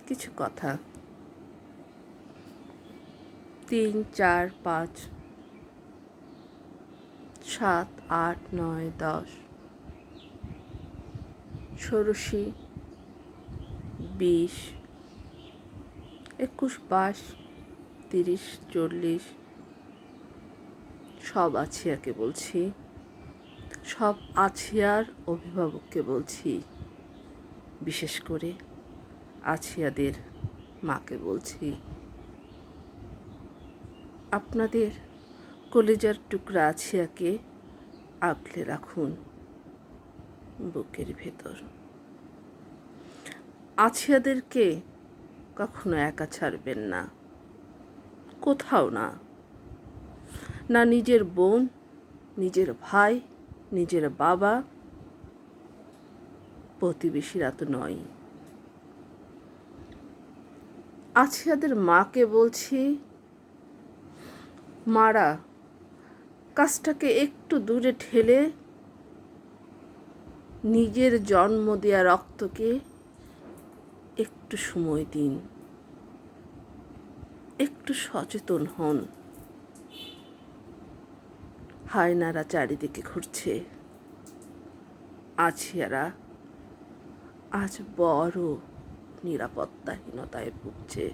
কিছু কথা। 3, 4, 5, 7, 8, 9, 10, 16, 20, 21, 22, 30, 40 সব আছিয়াকে বলছি, সব আছিয়ার অভিভাবককে বলছি, বিশেষ করে আছিয়াদের মাকে বলছি, আপনাদের কলিজার টুকরা আছিয়াকে আগলে রাখুন বুকের ভেতর। আছিয়াদেরকে কখনো একা ছাড়বেন না, কোথাও না, না নিজের বোন, নিজের ভাই, নিজের বাবা, প্রতিবেশীরা তো নয়। আছিয়াদের মাকে বলছি, মারা কাজটাকে একটু দূরে ঠেলে নিজের জন্ম দেয়া রক্তকে একটু সময় দিন, একটু সচেতন হন। হায়নারা চারিদিকে ঘুরছে, আছিয়ারা আজ বড় নিরাপত্তাহীনতায় ভুগছে।